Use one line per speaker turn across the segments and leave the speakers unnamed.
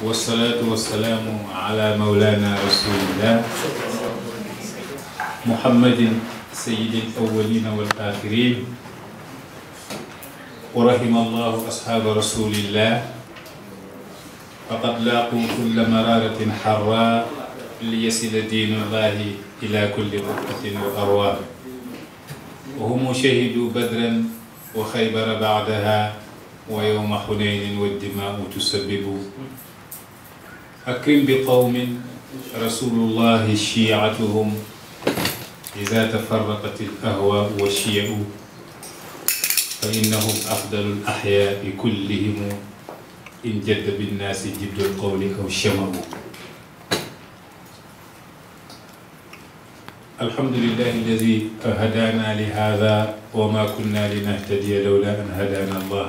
والصلاة والسلام على مولانا رسول الله محمد سيد الأولين والآخرين ورحم الله أصحاب رسول الله فقد لاقوا كل مرارة حراء ليصل دين الله إلى كل بقعة وأرواح وهم شهدوا بدرا وخيبر بعدها ويوم حنين والدماء تسبب أكرم بقوم رسول الله شيعتهم إذا تفرقت الأهواء والشيع فإنهم أفضل الأحياء كلهم إن جد بالناس جد القول أو شمر. الحمد لله الذي هدانا لهذا وما كنا لنهتدي لولا أن هدانا الله.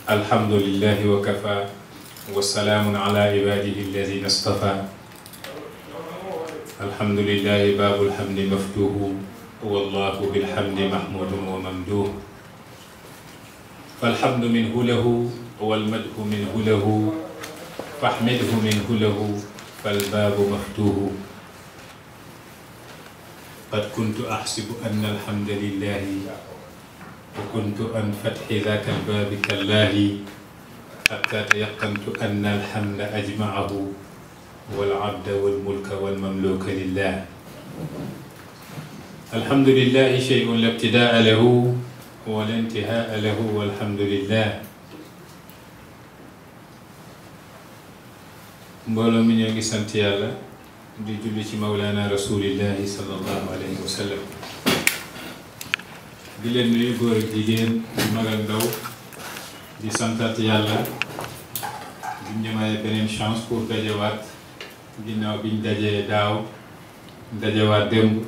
الحمد لله وكفى والسلام على عباده الذين اصطفى. الحمد لله باب الحمد مفتوح والله بالحمد محمود وممدوح. فالحمد منه له والمدح منه له فاحمده منه له فالباب مفتوح. قد كنت أحسب أن الحمد لله وكنت أن فتح ذاك الباب كالله حتى تيقنت أن الحمد أجمعه والعبد والملك والمملوك لله. الحمد لله شيء لا ابتداء له ولا انتهاء له والحمد لله. mbooloo mi ñoo ngi sant yàlla di julli ci mawlaana rasulillahi sallallahu alayhi wa sallam di leen nuyu góor ak jigéen di mag ak ndaw di santaat yàlla di ñëmaye beneen chance pour dajewaat ginnaaw biñ dajee daaw dajewaat démb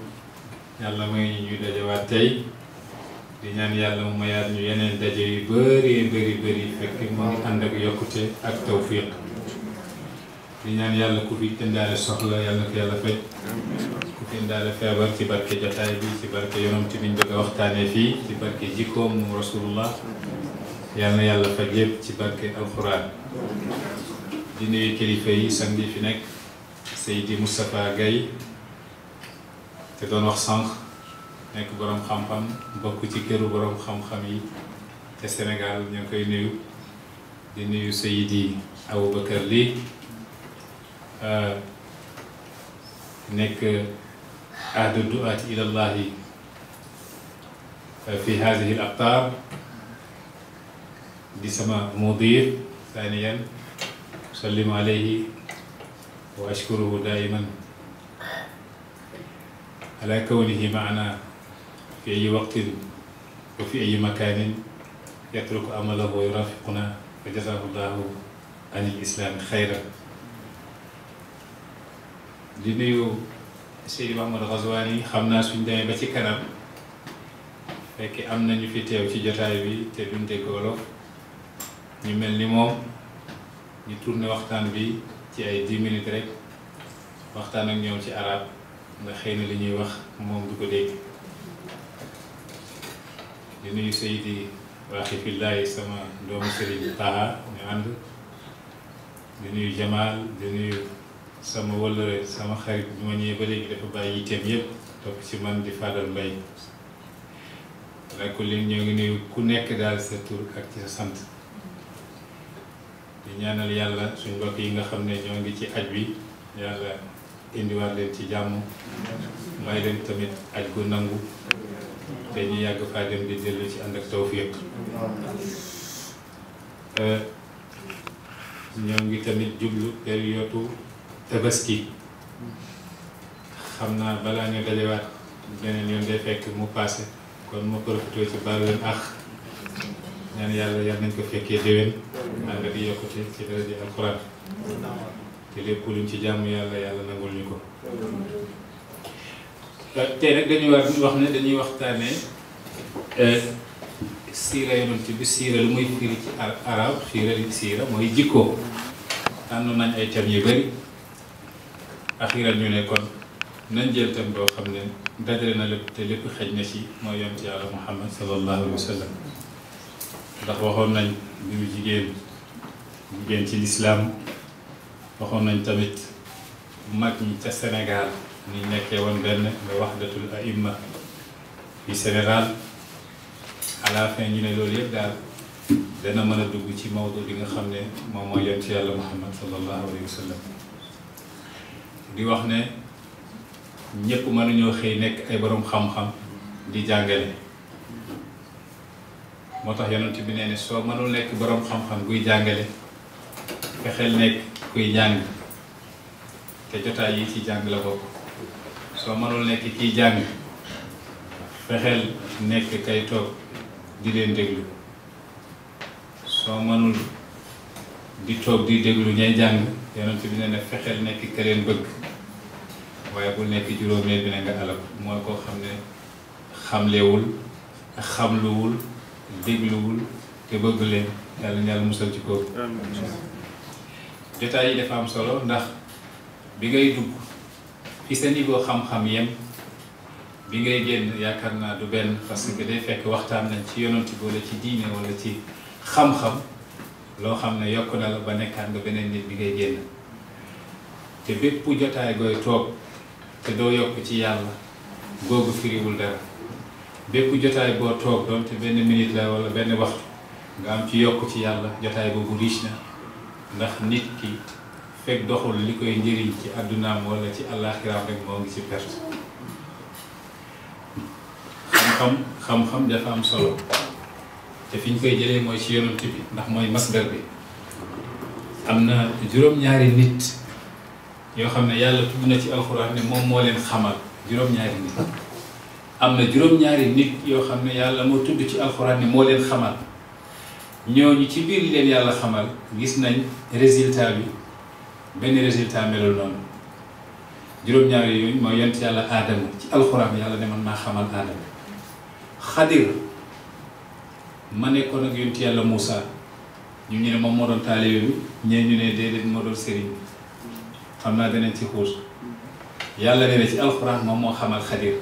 yàlla may ñu dajewaat tey di ñaan yàlla mu mayaat ñu yeneen daje yu bëri fekk mu ngi ànd ak yokkute ak tawfiq. di ñaan yàlla ku fi indaale soxla yàlla na ko yàlla faj ku fi indaale feebar ci barke jotaay bi ci barke yonent bi ñu bëgg a waxtaanee fii ci barke jikkoom mu rasulullah yàlla na yàlla faj yëpp ci barke alquran. di nuyu kilifa yi sang yi fi nekk Seydi Moustapha Gaye te doon wax sànq nekk borom xam-xam bokk ci këru borom xam-xam yi te Sénégal ñu ngi koy nuyu. di nuyu Seydi Aboubacar Ly nekk ahdu du'aati ilallahi fi hadihi al aqtaar di sama mudir thaniyan usallimu alayhi wa ashkuruhu daiman ala kawnihi maana fi ayi waqtin wa fi ayi makanin yatruku amalahu wa yurafiquna fa jazahu llahu an il islami xayran. di nuyu Seydi Mahamad Ghazwani xam naa suñ demee ba ci kanam fekk am nañu fi teew ci jotaay bi te duñ dégg wolof ñu mel ni moom ñu tourné waxtaan bi ci ay 10 minutes rek waxtaan ak ñoom ci arab ndax xëy na li ñuy wax moom du ko dégg. di nuyu Seydi Waaxifillahi sama doomu Sëriñ Taha ñu ànd di nuyu Jamal di nuyu sama wëllëre sama xarit bi ma ñëwee ba léegi dafa bàyyi yitteem yëpp topp ci man di Fadal Mbay rekku leen ñoo ngi nuyu ku nekk daal sa tur ak ci sa sant. di ñaanal yàlla suñ mbokk yi nga xam ne ñoo ngi ci aj bi yàlla indiwaat leen ci jàmm may leen tamit aj gu nangu te ñu yàgg faa dem di dellu ci ànd ak tawfiq. ñoo ngi tamit jublu période tabaski xam naa balaa ñu dajewaat beneen yoon day fekk mu passé kon ma profité ci baal leen ax ñaan yàlla yal nañ ko fekkee déwén ànd ak yokkute ci daraja alquran te lépp luñ ci jàmm yàlla nangul ñu ko. tey nag dañuy wax ne dañuy waxtaanee siira yonent bi siira lu muy firi ci arab siira mooy jikko. tànn nañ ay thèmes yu bëri axiran ñu ne kon nañ jël thème boo xam ne dajale na lépp te lépp xëj na ci mooy yonent yàlla Muhammad sallallahu alayhi wa sallam ndax waxoon nañ mbiru jigéen jigéen ci lislaam waxoon nañ tamit mag ñi ca Sénégal ni nekkee woon benn nga wahdatul aïmma fi Sénégal à la fin ñu ne loolu yëpp daal dana mën a dugg ci mawdu bi nga xam ne moom mooy yonent yàlla Muhammad sallallahu alayhi wa sallam di wax ne ñëpp mënuñoo xëy nekk ay borom xam-xam di jàngale moo tax yonent bi nee ne soo mënul nekk borom xam-xam buy jàngale fexeel nekk kuy jàng te jotaay yi ci jàng la bokk soo mënul nekk kiy jàng fexeel nekk kay toog di leen déglu soo mënul di toog di déglu ñay jàng yonent bi nee ne fexeel nekk ka leen bëgg waaye bul nekk juróomeel bi ne nga alal mooy koo xam ne xamlewul xamluwul dégluwul te bëgg leen yàlla na yàlla musal ci kooku jotaay yi dafa am solo ndax bi ngay dugg fi sa niveau xam-xam yem bi ngay génn yaakaar naa du benn parce que day fekk waxtaan nañ ci yonent bi wala ci diine wala ci xam-xam loo xam ne yokk na la ba nekkaat nga beneen nit bi ngay génn te bépp jotaay gooy toog te doo yokk ci yàlla googu firiwul dara bépp jotaay boo toog doon te benn minute la wala benn waxtu nga am ci yokk ci yàlla jotaay boobu riche na ndax nit ki fekk doxul li koy njëriñ ci àddunaam wala ci àllaaxiraam rek moo ngi ci perte xam-xam dafa am solo te fi ñu koy jëlee mooy ci yonent bi ndax mooy masdar bi am na juróom-ñaari nit yoo xam ne yàlla tudd na ci alxuraan ne moom moo leen xamal juróom-ñaari nit am na juróom-ñaari nit yoo xam ne yàlla moo tudd ci alxuraan ne moo leen xamal ñooñu ci biir leen yàlla xamal gis nañ résultat bi benn résultat melul noonu juróom-ñaari yooyu mooy yonent yàlla aadama ci alxuraan yàlla ne man maa xamal aadama xadir ma nekkoon ak yonent yàlla Moussa ñu ne moom moo doon taalibe bi ñee ñu ne déedéet moo doon sëriñ xam naa danañ ci xuus yàlla nee na ci alxuraan moom moo xamal xadir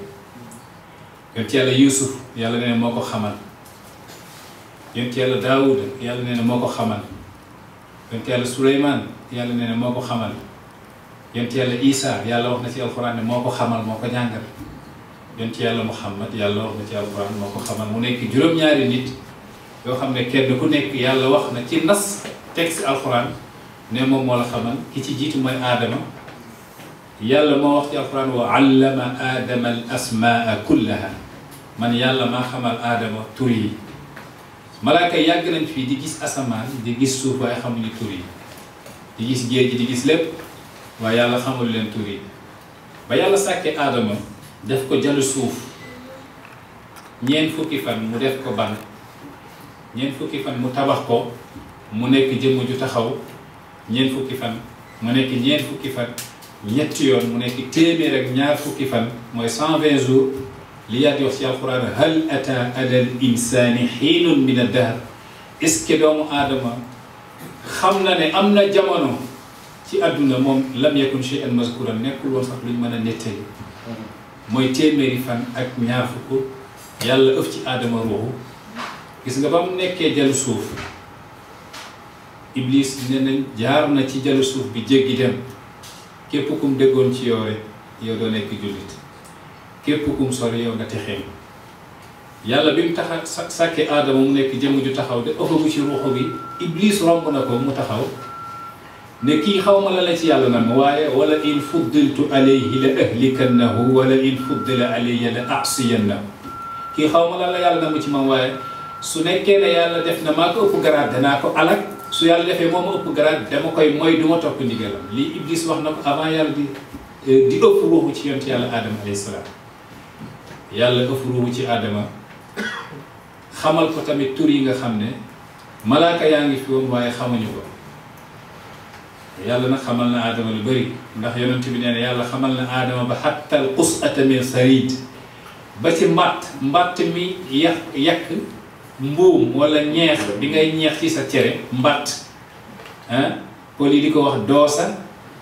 yonent yàlla Yuusuf yàlla nee na moo ko xamal yonent yàlla Daawuda yàlla nee na moo ko xamal yonent yàlla Suleymaan yàlla nee na moo ko xamal yonent yàlla Isa yàlla wax na ci alxuraan ne moo ko xamal moo ko jàngal yonent yàlla Muhammad yàlla wax na ci alxuraan moo ko xamal mu nekk juróom-ñaari nit yoo xam ne kenn ku nekk yàlla wax na ci nas texte alxuraan ne moom moo la xamal ki ci jiitu mooy aadama yàlla moo wax ci alxuraan wa allama aadama al asmaa kullaha man yàlla maa xamal aadama tur yi malaaka yàgg nañ fii di gis asamaan di gis suuf waaye xamuñu tur yi di gis géej gi di gis lépp waaye yàlla xamul leen tur yi ba yàlla sàkkee aadama def ko jalu suuf ñeent fukki fan mu def ko ban ñeent fukki fan mu tabax ko mu nekk jëmm ju taxaw ñeent fukki fan mu nekk ñeent fukki fan ñetti yoon mu nekk téeméer ak ñaar fukki fan mooy 120 jours li yàlla di wax ci alxuraan hal ata alal insaani xiinun min ad-dahr est-ce que doomu aadama xam na ne am na jamono ci àdduna moom lam yakun shay'an mazkuran nekkul woon sax luñ mën a nettali mooy téeméeri fan ak ñaar fukk yàlla ëf ci aadama ruuxu gis nga ba mu nekkee jalu suuf iblis ne nañ jaar na ci jalu suuf bi jéggi dem képp kum déggoon ci yow rek yow doo nekk jullit képp kum sori yow nga texeem yàlla bi mu taxa sàkkee aadama mu nekk jëmm ju taxaw de ëppagu ci ruuxu bi iblis romb na ko mu taxaw ne kii xaw ma la la ci yàlla nam waaye wala in fuddiltu alayhi la ahlikannahu wala in fuddila alayya la asiyannahu kii xaw ma la la yàlla nam ci man waaye su nekkee ne yàlla def na maa ko ëpp garaat danaa ko alak su yàlla defee moo ma ëpp garaat dama koy mooy du ma topp ndigalam lii iblis wax na ko avant yàlla di ëpp ruuxu ci yonent yàlla aadama alayhi salaam yàlla ëpp ruuxu ci aadama xamal ko tamit tur yi nga xam ne malaaka yaa ngi fi woon waaye xamuñu ko yàlla nag xamal na aadama lu bëri ndax yonent bi nee na yàlla xamal na aadama ba hatta al qus'ata min sarid ba ci mbatt mi yàq mbuum wala ñeex bi ngay ñeex ci sa cere mbatt pol yi di ko wax doosa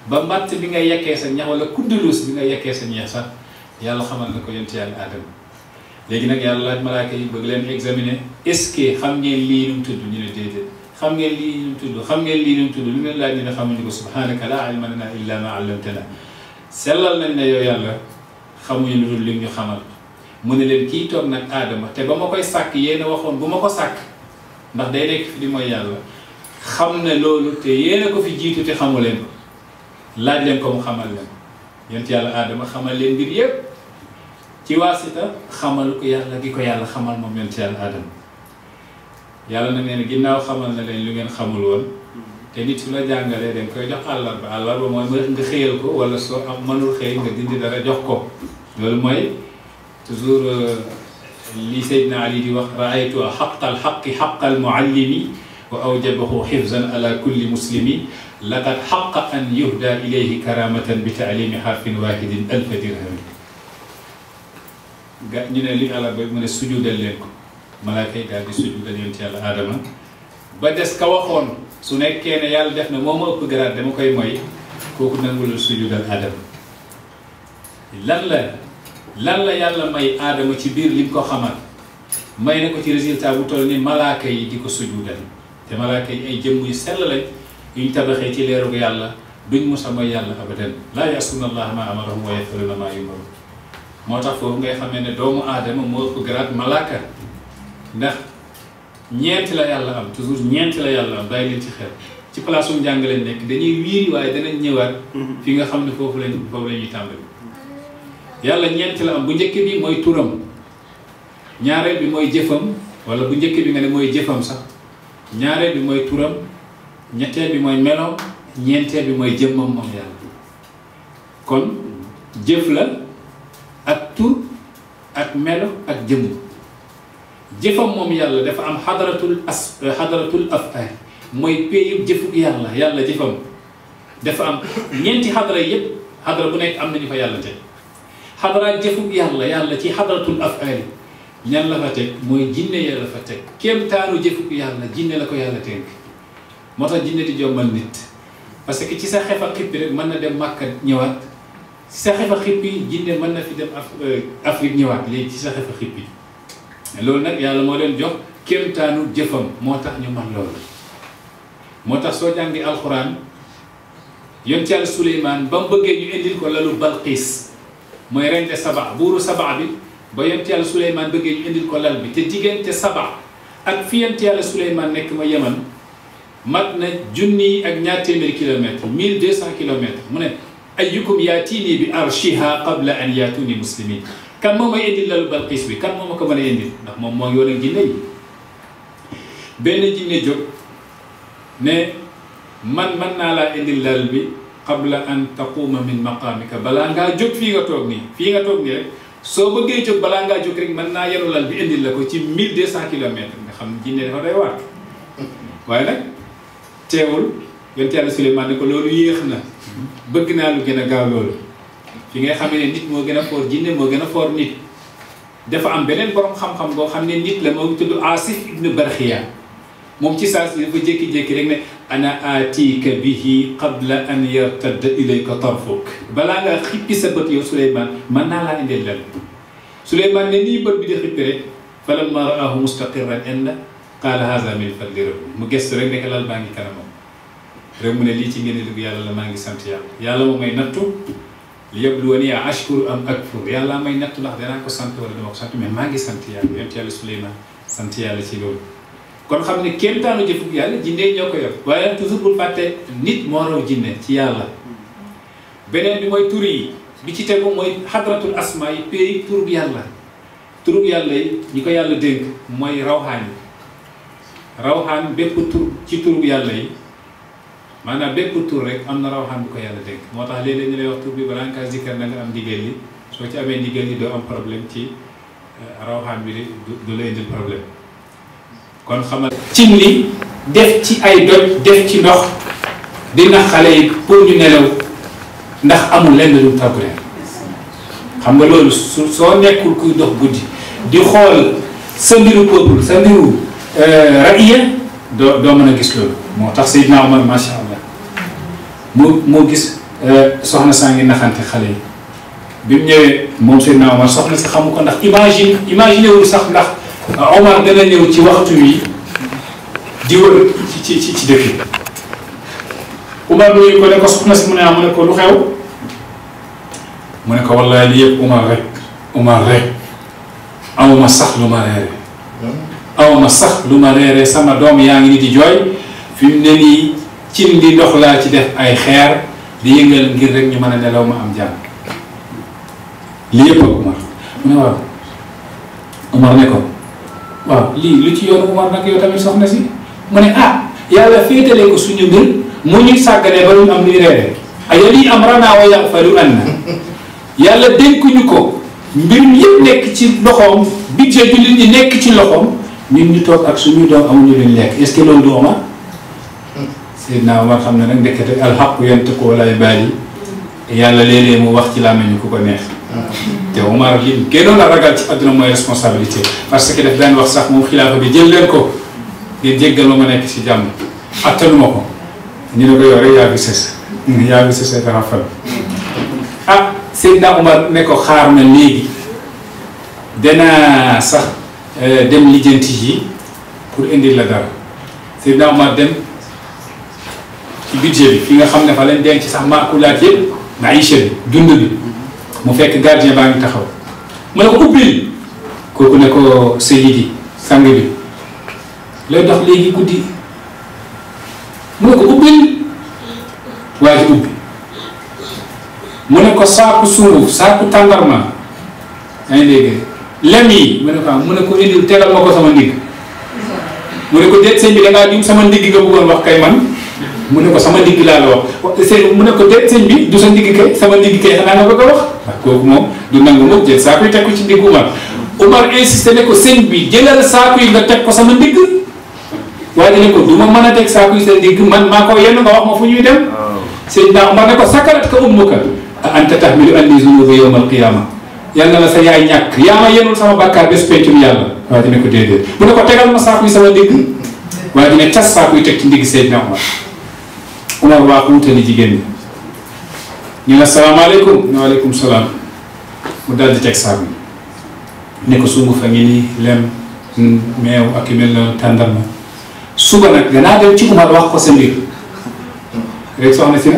ba mbatt bi ngay yekkee sa ñax wala kuddulus bi ngay yekkee sa ñeex sax yàlla xamal na ko yonent yàlla aadama léegi nag yàlla laaj malaaka yi bëgg leen examiner est-ce que xam ngeen lii nu mu tudd ñu ne déedéet xam ngeen lii nu mu tudd xam ngeen lii nu mu tudd lu ngeen laaj ñu ne xamuñu ko subhanaka laa ilma lanaa illaa maa allamtanaa sellal nañ ne yow yàlla xamuñu lu dul li ñu xamal mu ne leen kii toog nag aadama te ba ma koy sàkk yéen a waxoon bu ma ko sàkk ndax day nekk fi di mooy yàlla xam ne loolu te yéen a ko fi jiitu te xamu leen ko laaj leen ko mu xamal leen yonent yàlla aadama xamal leen mbir yépp ci waasita xamal ko yàlla gi ko yàlla xamal moom yonent yàlla aadama yàlla nag nee na ginnaaw xamal na leen lu ngeen xamul woon te nit su la jàngalee dañ koy jox àllarba mooy nga xëyal ko wala soo am mënul xëy nga dindi dara jox ko loolu mooy toujours li Seydina Ali di wax raaytu xaqal xaqi xaqal muallimi wa awjabahu xifzan ala kulli muslimi laqad xaqa an yuhda ilayhi karamatan bi taalimi xarfin wahidin alfa dirham ga ñu ne li àllarba mu ne sujudal leen ko malaaka yi daal di sujudal yonent yàlla aadama ba des ka waxoon su nekkee ne yàlla def na moo ma ëpp garaat dama koy moy kooku nangulul sujudal aadama lan la yàlla may aadama ci biir li mu ko xamal may na ko ci résultat bu toll ni malaaka yi di ko sujudal te malaaka yi ay jëmm yu sell lañ yuñ tabaxee ci leeru yàlla duñ musa mooy yàlla abadan laa ya'suuna allaha maa amarahum wa yaf'aluuna maa yu'maruun moo tax foofu ngay xamee ne doomu aadama moo ëpp garaat malaaka ndax ñeenti la yàlla am toujours ñeenti la yàlla am bàyyi leen ci xel ci place u njàng leen nekk dañuy wiiri waaye danañ ñëwaat fi nga xam ne foofu la ñuy tàmbali yàlla ñeenti la am bu njëkk bi mooy turam ñaareel bi mooy jëfam wala bu njëkk bi nga ne mooy jëfam sax ñaareel bi mooy turam ñetteel bi mooy meloom ñeenteel bi mooy jëmmam moom yàlla kon jëf la ak tur ak melo ak jëmm jëfam moom yàlla dafa am xadaratul afaal mooy péyub jëfug yàlla jëfam dafa am ñeenti xadara yépp xadara bu nekk am nañu fa yàlla teg xadara jëfug yàlla ci xadaratul afaal ñan la fa teg mooy jinne yàlla fa teg kéemtaanu jëfug yàlla jinne la ko yàlla tënk moo tax jinne di jommal nit parce que ci sa xefa xippi rek mën na dem Màkka ñëwaat ci sa xefa xippi jinne mën na fi dem Afrique ñëwaat léegi ci sa xefa xippi loolu nag yàlla moo leen jox kéemtaanu jëfam moo tax ñu man loolu moo tax soo jàngi alxuraan yonent yàlla Suleymaan ba mu bëggee ñu indil ko lalu Balqiis mooy rente Saba buuru Saba bi ba yonent yàlla Suleymaan bëggee ñu indil ko lal bi te diggante Saba ak fi yonent yàlla Suleymaan nekk ma Yaman mat na junni ak ñaar téeméeri kilomètres 1200 kilomètres mu ne ayyukum yaatini bi arshiha qabla an yaatuni muslimin kan moo may indil lalu Balqiis bi kan moo ma ko mën a indil ndax moom moo yoon ak jinne yi benn jinne jóg ne man naa laa indil lal bi qabla an taquuma min maqaamika balaa ngaa jóg fii nga toog nii rek soo bëggee jóg balaa ngaa jóg rek mën naa yenu lal bi indil la ko ci 1200 kilomètres nga xam jinne dafa doy waar waaye nag teewul yonent yàlla Suleymaan ne ko loolu yéex na bëgg naa lu gën a gaaw loolu fi ngay xamee ne nit moo gën a foor jinne moo gën a foor nit dafa am beneen borom xam-xam boo xam ne nit la moo tudd Asif ibn Barxiya moom ci saa si dafa jékki-jékki rek ne ana atika bihi qabla an yartadda ilayka tarfuk balaa nga xippi sa bët yow Suleymaan mën naa laa indil lal Suleymaan ne nii bët bi di xippi rek falamma ra'ahu mustaqirran inda qaala haza min fadli rabbi mu gëstu rek nekk lal baa ngi kanamam rek mu ne lii ci ngeen dugg yàlla la maa ngi sant yàlla moom may nattu li yabluwani ashkuru am akfur yàlla may nattu ndax danaa ko sant wala dama ko sant mais maa ngi sant yàlla yonent yàlla Suleymaan sant yàlla ci loolu kon xam ne kéemtaanu jëfug yàlla jinne ñoo ko yor waaye toujours bul fàtte nit moo raw jinne ci yàlla beneen bi mooy tur yi bi ci tegu mooy xadratul asmaa yi péey turub yàlla yi ñi ko yàlla dénk mooy rawxaan bépp tur ci turub yàlla yi maanaam bépp tur rek am na rawxaan bu ko yàlla dénk moo tax léeg-léeg ñu lay wax tur bi balaa nga kaa zikkar na nga am ndigal li soo ci amee ndigal li doo am problème ci rawxaan bi du la indil problème kon xamal cin li def ci ay doj def ci ndox dina xale yi pour ñu nelaw ndax amul lenn lu tàggu leen xam nga loolu soo nekkul kuy dox guddi di xool sa mbiru peuple sa mbiru ra'iya doo mën a gis loolu moo tax Seydina Omar macha allah moo gis soxna saa ngi naxante xale yi bi mu ñëwee moom Seydina Omar soxna si xamu ko ndax imagine wul sax ndax Omar dana ñëw ci waxtu wi
di wër ci dëkk bi. Umar nuyu ko ne ko soxna si mu ne ko lu xew mu ne ko wallahi li yëpp Umar rek awma sax lu ma reere sama doom yaa ngi ni di jooy fi mu ne nii cin di ndox laa ci def ay xeer di yëngal ngir rek ñu mën a nelaw ma am jàmm li yëpp ak Umar mu ne waaw Umar ne ko waaw lii lu ci yoonu Umar nag yow tamit soxna si mu ne yàlla féetale ko suñu mbir mu ñu sàgganee ba ñu am luy reere ayali amrana wa yaghfaru anna yàlla dénkuñu ko mbir mi yëpp nekk ci loxoom budget jullit ñi nekk ci loxoom ñun ñu toog ak suñu doom amuñu luñ lekk est-ce que loolu du Omar Seydina Omar xam ne nag ndekete alxaqu yantiqu wa laa yubaali yàlla léeg-léeg mu wax ci làmmiñu ku ko neex te Omar li gënoon a ragal ci àdduna mooy responsabilité parce que daf daan wax sax moom xilaafa bi jël leen ko ngeen jéggal ma nekk ci jàmm attanuma ko ñu ne ko yow rek yaa ngi sës dara fal Seydina Omar ne ko xaar na léegi danaa sax dem lijjanti yi pour indil la dara Seydina Omar dem ci budget bi fi nga xam ne fa lañ denc sax maakulaat yëpp maïcha bi dund bi mu fekk gardien baa ngi taxaw mu ne ko ubbil kooku ne ko Seydi sang bi looy dox léegi guddi mu ne ko ubbil waa ji ubbi mu ne ko saaku sunguf saaku tàndarma yaa ngi dégg lem yi mu ne ko indil tegal ma ko sama ndigg mu ne ko déet sëñ bi da ngaa jum sama ndigg nga bëggoon wax kay man mu ne ko sama ndigg laa la wax sëñ mu ne ko déet sëñ bi du sa ndigg kay sama ndigg kay xanaa nga bëgg a wax ndax kooku moom du nangu moom jël saaku yi teg ko ci ndigg Umar insisté ne ko sëñ bi jëlal saaku yi nga teg ko sama ndigg waaye ne ko du ma mën a teg saaku yi sa ndigg man maa ko yenn nga wax ma fu ñuy dem Seydina Umar ne ko sakarat ka ummuka anta tahmilu anni zunuba yawma alqiyama yàlla na la sa yaay ñàkk yaa ma yenul sama bàkkaar bés pencum yàlla waaye dina ko déedéet mu ne ko tegal ma saaku yi sama ndigg waaye dina cas saaku yi teg ci ndigg Seydina Umar waa ko wutali jigéen ñi ñu ne asalaamaaleykum ne waaleykum salaam mu daal di teg saaku yi ne ko sunguf a ngi nii lem meew ak yu mel noonu tàndarma suba nag danaa dem ci Umar wax ko sa mbir rek soxna si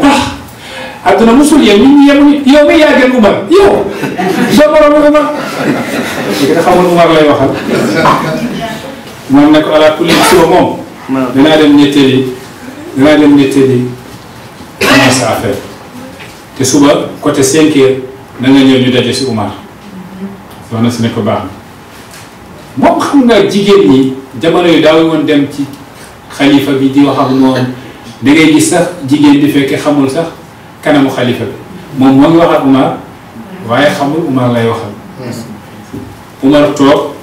adduna musul yem nit ñi yemuñu yow mi yaa gën Umar yow soo borom Umar léegi da xamul Umar lay waxal moom ne ko ala kulli suba moom danaa dem ñetteeli commencé affaire te suba côté 5 heures na nga ñëw ñu daje si Umar soxna si ne ko baax na moom xam nga jigéen ñi jamono yu daaw woon dem ci xalifa bi di wax ak moom da ngay gis sax jigéen di fekke xamul sax kanamu xalifa bi moom moo ngi wax ak Umar waaye xamul Umar lay waxal Umar toog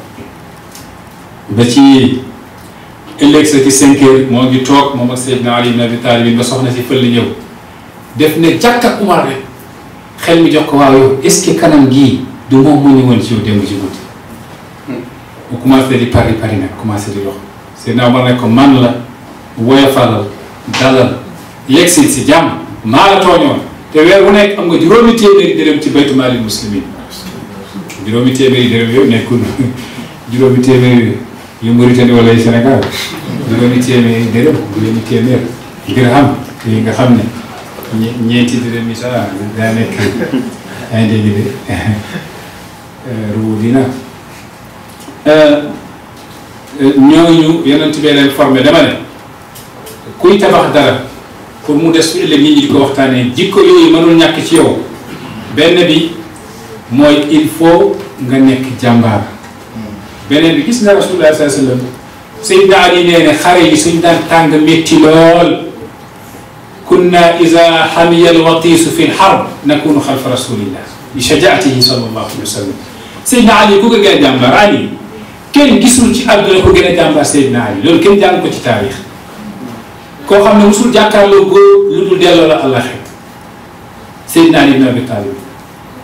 ba ci ëllëg sa ci 5 heures moo ngi toog moom ak Seydina Ali ibn Abi Talib ba soxna si fël ñëw def ne jàkk ak Umar rek xel mi jox ko waaw yow est-ce que kanam gii du moom mu ñu woon ci yow démb ci guddi mu commencé di pari nag commencé di lox Seydina Umar ne ko man la woyofalal dalal yegg si jàmm maa la tooñoon te weer wu nekk am nga juróomi téeméeri dërëm ci baytu maalil muslimin juróomi téeméeri dërëm yooyu nekkul juróomi téeméeri yu Mauritanie wala yu Sénégal juróomi téeméeri dërëm juróomi téeméer dirham yi nga xam ne ñeenti dërëm yi sax daa nekk ay dégg de rubu dina ñooñu yonent bi leen formé dama ne kuy tabax dara pour mu des fi ëllëg nit ñi di ko waxtaanee jikko yooyu mënul ñàkk ci yow benn bi mooy il faut nga nekk jàmbaar beneen bi gis nga rasulullah sallallahu alayhi wasallam Seydina Ali nee ne xare yi suñ daan tàng métti lool kunna iza hamiya alwatisu fi lharb nakunu xalfa rasulillah bi shajaatihi sallallahu alayhi wa sallam Seydina Ali ku ko gën a jàmbaar Ali kenn gisul ci àdduna ko gën a jàmbaar Seydina Ali loolu kenn jàng ko ci taarix koo xam ne musul jàkkaarloo góor lu dul delloo la àllaxe Seydina Ali ibn Abi Talib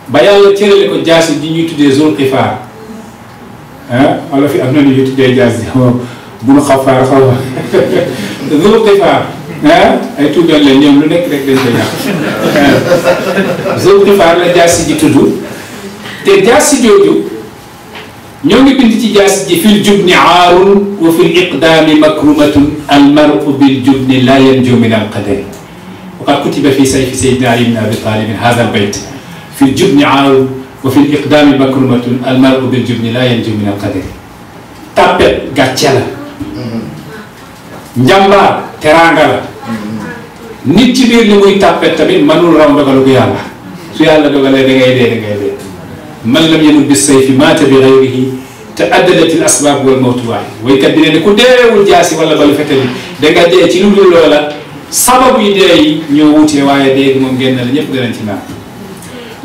ba yàlla cërale ko jaasi ji ñuy tuddee Zul Qifaar wala fi am na lu ñuy tuddee jaasi bu nu xafaar xaw Zul Qifaar ay tuddal leen ñoom lu nekk rek dañ koy yàq Zul Qifaar la jaasi ji tudd te jaasi jooju ñoo ngi bind ci jaas ji fil jubni aarun wa fil iqdaami makrumatun almaru bil jubni la yanju min alqadari wa qad kutiba fi sayfi sayyidina Ali ibn Abi Talib hadha albayt fil jubni aarun wa fil iqdaami makrumatun almaru bil jubni la yanju min alqadari. tàppet gàcce la njàmbaar teraanga la nit ci biir li muy tàppet tamit mënul raw dogalu bu yàlla su yàlla dogalee da ngay dee man lam yamut bis sayfi maata bi ghayrihi te addalat al asbaab wal mawtu waahid waykat bi ne ku deewul jaasi wala balu fetal da nga dee ci lu dul loola sababu yi dee yi ñoo wutee waaye dee gi moom génn la ñëpp danañ ci naan.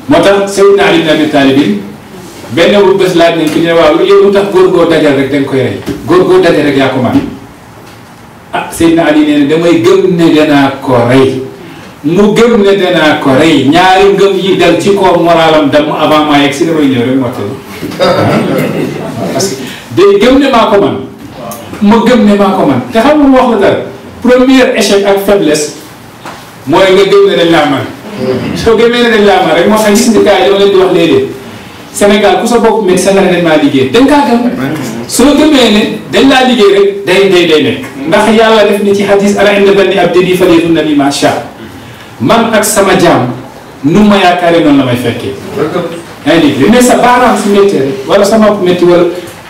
moo tax Seydina Ali ibn Abi Talib benn bu bés laaj nañ ko ñu ne waaw yow lu tax góor goo dajal rek da nga koy rey góor goo dajal rek yaa ko man ah Seydina Ali nee na damay gëm ne danaa ko rey mu gëm ne danaa ko rey ñaari ngëm yi dal ci kaw moralam dam avant maa yegg si damay ñëw rek mottali parce que day gëm ne maa ko man ma gëm ne maa ko man te xam nga mu wax la dara premier échec ak faiblesse mooy nga gëm ne dañ laa man soo gëmee ne dañ laa man rek moo tax gis nga gars yi dama leen di wax léeg-léeg Sénégal ku sa bopp métti sa nga ne dañ maa liggéey dañ kaa gëm soo gëmee ne dañ laa liggéey rek day nekk ndax yàlla def ni ci hadis ala inda banni abdi falyadunna bi ma sha man ak sama jaam nu ma yaakaaree noonu la may fekkee. yaa ngi dégg mais sa baaraam su méttee rek wala sa nopp métti wala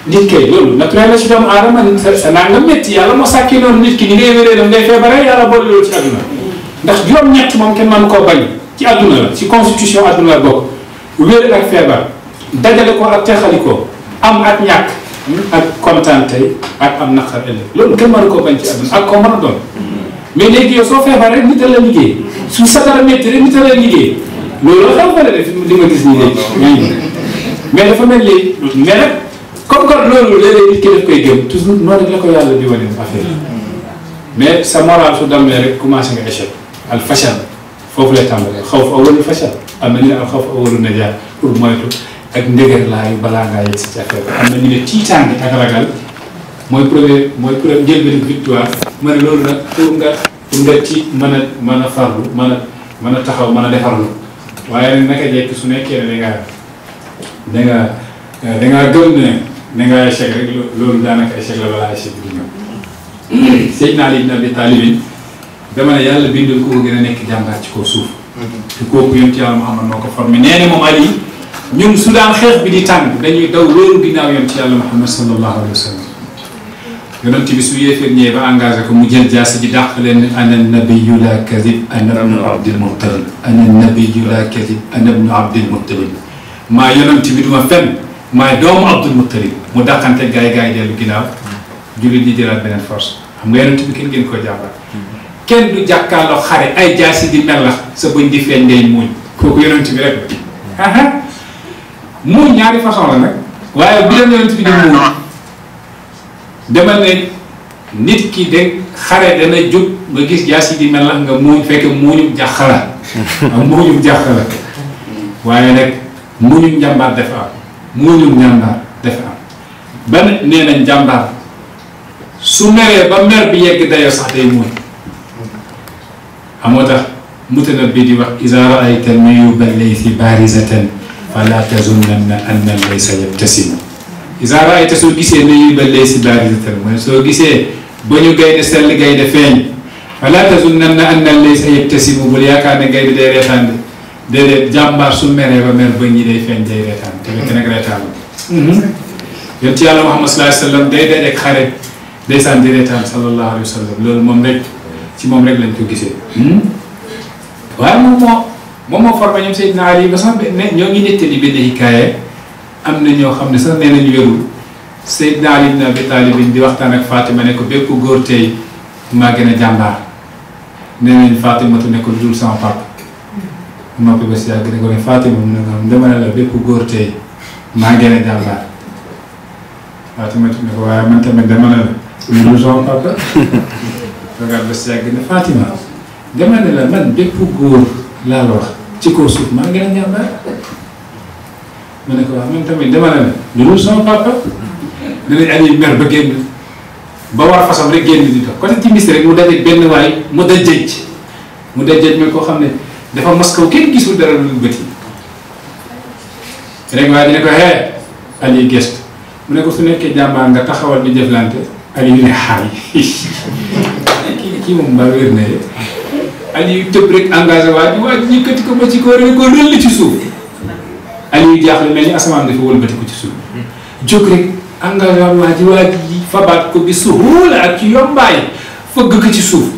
nit kay loolu naturel la ci doomu aadama sa naa nga métti yàlla moo sàkkee noonu nit ki ni ngay wéree daf ngay feebaree yàlla boole loolu ci àdduna ndax juróom-ñett moom kenn mënu koo bañ ci àdduna la ci constitution àdduna la bokk wér ak feebar dajale ko ak teexali ko am ak ñàkk ak kontaan tey ak am naqar ëllëg loolu kenn mënu koo bañ ci àdduna ak koo mën a doon mais léegi yow soo feebaree rek nit a la liggéey su sa dara métti rek nit a la liggéey loolu la xam nga def li ma gis nii léegi mais dafa mel léegi mais nag comme que loolu léeg-léeg nit ki daf koy gëm toujours noonu rek la ko yàlla di wane affaire mais sa moral su dammee rek commencé nga échec al fachal foofu lay tàmbalee xaw fa awalu fachal am na ñu ne al xaw fa awalu najaat pour moytu ak ndëgër laayu balaa ngaa yegg si ci affaire bi am na ñu ne tiitaange ak ragal mooy premier njëlbéenu victoire ma ne loolu nag pour nga ci mën a farlu mën a taxaw mën a defarlu waaye nag naka jekk su nekkee ne dangaa gëm ne dangaa échec rek loolu daanaka échec la balaa échec bi ñëw. Seydina Ali ibn Abi Talib dama ne yàlla bindul ko gën a nekk jàmbaar ci kaw suuf. te kooku yonent Yàlla Muhammad moo ko formé nee na moom Ali ñun su daan xeex bi di tàng dañuy daw loolu ginnaaw yonent Yàlla Muhammad sallallahu alayhi wa sallam. yonent bi su yéeféer ñëwee ba engagé ko mu jël jaasi ji dàq leen ana nabiyyu la kadib ana ibnu Abdil Muttalib ana nabiyyu la kadib ana ibnu Abdil Muttalib maa yonent bi duma fenn maay doomu Abdul Muttalib mu dàqante gaay dellu ginnaaw jullit ñi jëlaat beneen force xam nga yonent bi kenn gën koo jàmbaar kenn du jàkkaarloo xare ay jaasi di melax sa bëñ di feeñ ngay muuñ kooku yonent bi rek muuñ ñaari façon la nag waaye bi leen yonent bi di muuñ demal ne nit ki de xare dana jóg nga gis jaasi di melax nga muuñ fekk muuñum jàqala muuñum jàqala waaye nag muuñum njàmbaar dafa am muuñum njàmbaar dafa am ban nee nañ njàmbaar su meree ba mer bi yegg dayoo sax day muuñ amoo tax mutanab bi di wax iza ra'ayta al-mayuba laysi barizatan fala tazunnanna anna laysa yabtasimu iza ra'ayta soo gisee mayuba laysi barizatan mooy soo gisee ba ñu gaynde sell gaynde feeñ fala tazunnanna anna laysa yabtasimu bul yaakaar ne gaynde day reetaan de déedéet jàmbaar su meree ba mer ba ñi day feeñ day reetaan te fekk nag reetaan yonent Yàlla Muhammad sallallahu alayhi wa sallam day dajeek xare ndeysaan di reetaan sallallahu alayhi wa sallam loolu moom rek ci moom rek lañ ko gisee waaye moom moo formé ñoom Seydina Ali ba sax ne ñoo ngi nettali benn hikaaye am na ñoo xam ne sax nee nañu wérul Seydina Ali ibn Abi Talib di waxtaan ak Fatima ne ko bépp góor tey maa gën a jàmbaar nee nañ Fatimatu ne ko lu dul sama papa noppi ba si yàgg ne ko ne Fatima mu ne ko dama ne la bépp góor tey maa gën a jàmbaar Fatimatu ne ko waaye man tamit dama ne la lu dul sama papa regarde ba si yàgg ne Fatima dama ne la man bépp góor laa la wax ci kaw suuf maa ngi gën a jàmbaar ma ne ko wax man tamit dama ne la lu dul sama papa ne nañ Ali mer ba génn ba war fasam rek génn di dox côté timis rek mu dajeeg benn waay mu dajëj mooy koo xam ne dafa maskaw kenn gisul dara lu bët yi rek waaye dina ko Ali geste mu ne ko su nekkee jàmbaar nga taxawal di jëflante Aliou ne xaay kii moom mbaa wér na de Aliou tëb rek engagé waa ji yëkkati ko ba ci ko rek ko rëll ci suuf Aliou jaaxle mel ni asamaan dafa wëlbati ko ci suuf jóg rek engagé waa ji fabaat ko bi suhula ak ci yombaay fëgg ko ci suuf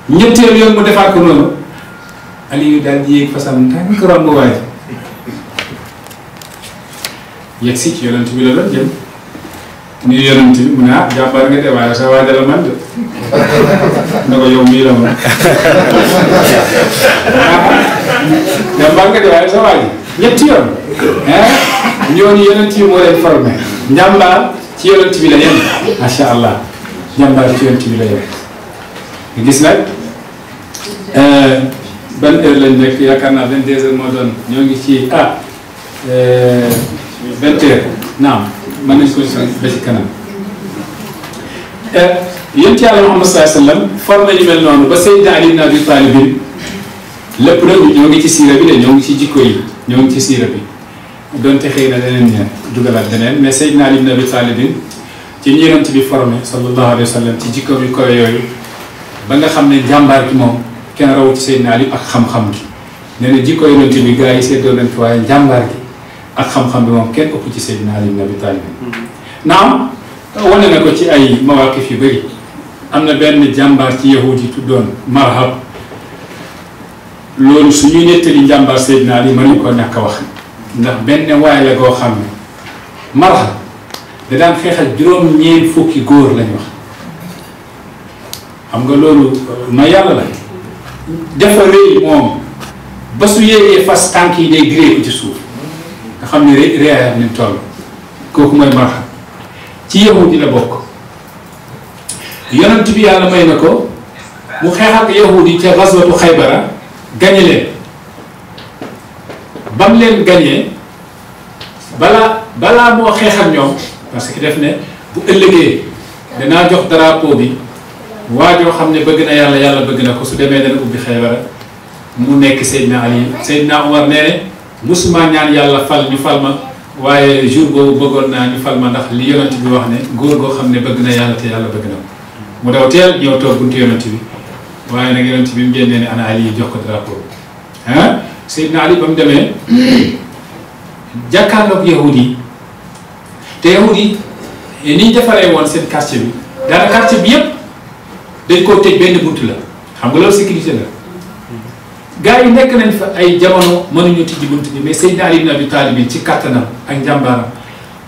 ñetteel yoon mu defaat ko noonu Aliou daal di yéeg fasam tànk romb waa ji yegg si ci yonent bi la doon jëm nuyu yonent bi mu ne ah jàmbaar nga de waaye sa waaj la man de ne ko yow mii la man jàmbaar nga de waaye sa waaj ñetti yoon ñooñu yonent bi moo leen formé njàmbaar ci yonent bi la yem macha allah njàmbaar ci yonent bi la yem nga gis nag ban heure lañ nekk yaakaar naa 22h moo doon ñoo ngi ci 20h naam mën nañ ko ba ci kanam yonent Yàlla Muhammad sallallahu alayhi wa sallam formé ñu mel noonu ba Seydina Ali ibn Abi Talib lépp nag ñoo ngi ci siira bi de ñoo ngi ci jikko yi ñoo ngi ci siira bi donte xëy na deneen ña dugalaat deneen mais Seydina Ali ibn Abi Talib ci ñi yonent bi formé sallallahu alayhi wa sallam ci jikko yu koy yooyu ba nga xam ne jàmbaar gi moom kenn rawu ci Seydina Ali ak xam-xam gi nee na jikko yonent bi gars yi seddoo nañ ko waaye jàmbaar gi ak xam-xam bi moom kenn ëpp ci Seydina Ali ibn Abi Talib naam wane na ko ci ay mawaqif yu bëri am na benn jàmbaar ci yahud yi tuddoon Marhab loolu su ñuy nettali njàmbaar Seydina Ali mënuñ ko ñàkk a wax ndax benn waay la goo xam ne Marhab da daan xeexal juróom-ñeent fukki góor lañ wax xam nga loolu ma yàlla la dafa rëy moom ba su yéegee fas tànk yi day diree ko ci suuf nga xam ne réyaayam ni toll kooku mooy Marhab ci yahud yi la bokk yonent bi yàlla may na ko mu xeex ak yahud yi ca gazwatu Xaybara gañe leen ba mu leen gañee balaa moo xeex ak ñoom parce que def ne bu ëllëgee danaa jox drapeau bi waa joo xam ne bëgg na yàlla yàlla bëgg na ko su demee dana ubbi Xaybara mu nekk Seydina Ali Seydina Omar nee ne musuma ñaan yàlla fal ñu fal ma waaye jour boobu bëggoon naa ñu fal ma ndax li yonent bi wax ne góor goo xam ne bëgg na yàlla te yàlla bëgg na ko mu daw teel ñëw toog buntu yonent bi waaye nag yonent bi mu génnee ne ana Ali jox ko drapeau ah Seydina Ali ba mu demee jàkkaarloog yahud yi te yahud yi ni ñu defaree woon seen quartier bi daanaka quartier bi yëpp dañ koo tëj benn buntu la xam nga loolu sécurité la gars yi nekk nañ fa ay jamono mënuñu tijji buntu bi mais Seydina Ali ibn Abi Talib ci kattanam ak njàmbaaram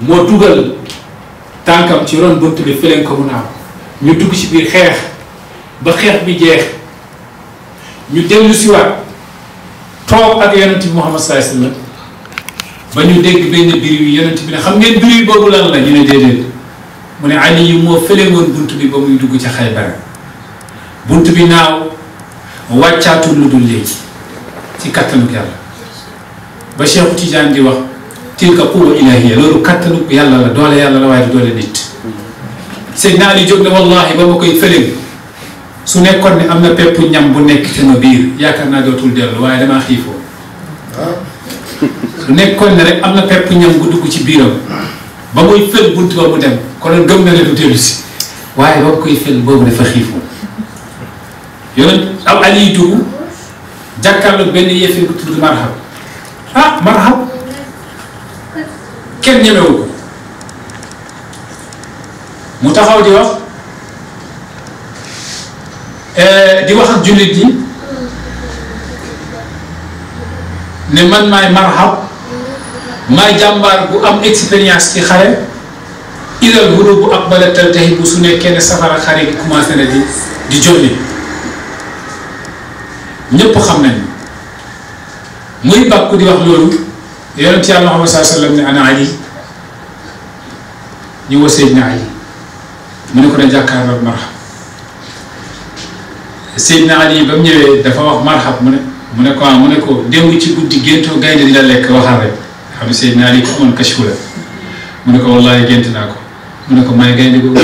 moo dugal tànkam ci ron buntu bi fële ko mu naaw ñu dugg ci biir xeex ba xeex bi jeex ñu dellu si waat toog ak yonent bi Muhammad sallallahu alayhi wa sallam ba ñu dégg benn biir yi yonent bi ne xam ngeen biir boobu lan la ñu ne déedéet mu ne Ali yu moo fële woon buntu bi ba muy dugg ca Xaybar buntu bi naaw wàccaatul lu dul léegi ci kattanuk yàlla ba Cheikh Tidiane di wax tilka quwwa ilahiyya loolu kattanuk yàlla la doole yàlla la waaye du doole nit Seydina Ali jóg ne wallahi ba ma koy fële su nekkoon ne am na pepp ñam bu nekk sama biir yaakaar naa dootul dellu waaye damaa xiifoo su nekkoon ne rek am na pepp ñam bu dugg ci biiram ba muy fël bunt ba mu dem kon gëm na ne du dellu si waaye ba mu koy fël boobu dafa xiifoo yonent am Ali dugg jàkkaarloog benn yéefin bu tudd Marhab Marhab kenn ñemewu ko mu taxaw di wax ak jullit yi ne man maay Marhab maay jàmbaar bu am expérience ci xare idal hurubu aqbalat taltahibu su nekkee ne safara xare gi commencé na di jolli ñëpp xam nañ muy bàkku di wax loolu yonent Yàlla Muhammad sallallahu alayhi wa sallam ne ana Ali ñu wa Seydina Ali mu ne ko da jàkkaarloog Marhab Seydina Ali ba mu ñëwee dafa wax Marhab mu ne ko démb ci guddi géntoo gaynde di la lekk waxal rek xam ne Seydina Ali ko amoon kashfu la mu ne ko wallahi gént naa ko mu ne ko may gaynde googu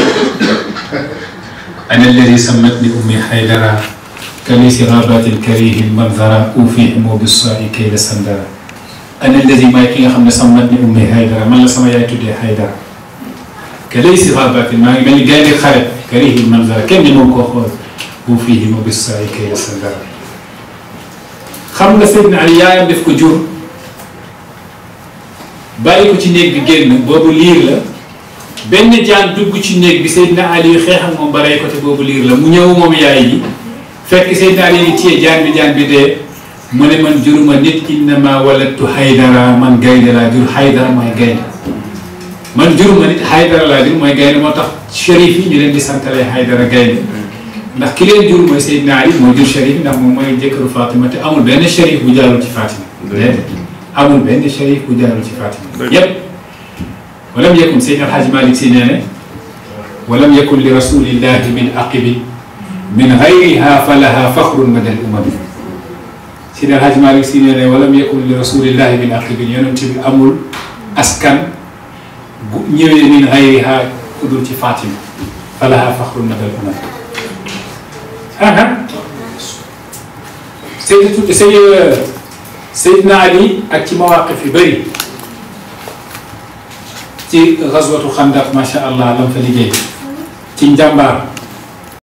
ana alladi sammatni ummi haydara kalisi rabatil karihi manzara ufihimu bissai kayda sandara ana allazi may ki nga xam ne sammat ni ummi Haydara man la sama yaay tuddee Haydara ke lay si xaabatin maa ngi mel ni gaynde xare karihil manzara kenn ni moom koo xool bu fii ma bis saa yi kay la sa dara xam nga Seydina Ali yaayam def ko jur bàyyi ko ci néeg bi génn boobu liir la benn jaan dugg ci néeg bi Seydina Ali xeex ak moom ba rey ko te boobu liir la mu ñëw moom yaay ji fekk Seydina Ali ngi téye jaan bi dee mu ne man juruma nit innama waladtu Haydara man gaynde laa jur Haydara mooy gaynde man juruma nit Haydara laa jur mooy gaynde moo tax shérif yi ñu leen di santalee Haydara gaynde ndax ki leen jur mooy Seydina Ali moo jur shérif ndax moom mooy jëkkëru Fatima te amul benn shérif bu jaarul ci Fatima déedéet amul benn shérif bu jaarul ci Fatima yépp walam yakun Seydina Alhaji Malick Sy nee ne walam yakun li rasulillahi min aqibi min gayriha falaha faxrun madal umami Seydina Alhaji Malick Sy nee ne walam yakun li rasulillahi min aqibi yonent bi amul askan bu ñëwee min gayriha ku dul ci Fatima falaha faxrun madal umami Seydina Ali ak ci mawaqif yu bëri ci gazwatu Xandaq macha allah lam fa liggéey ci njàmbaar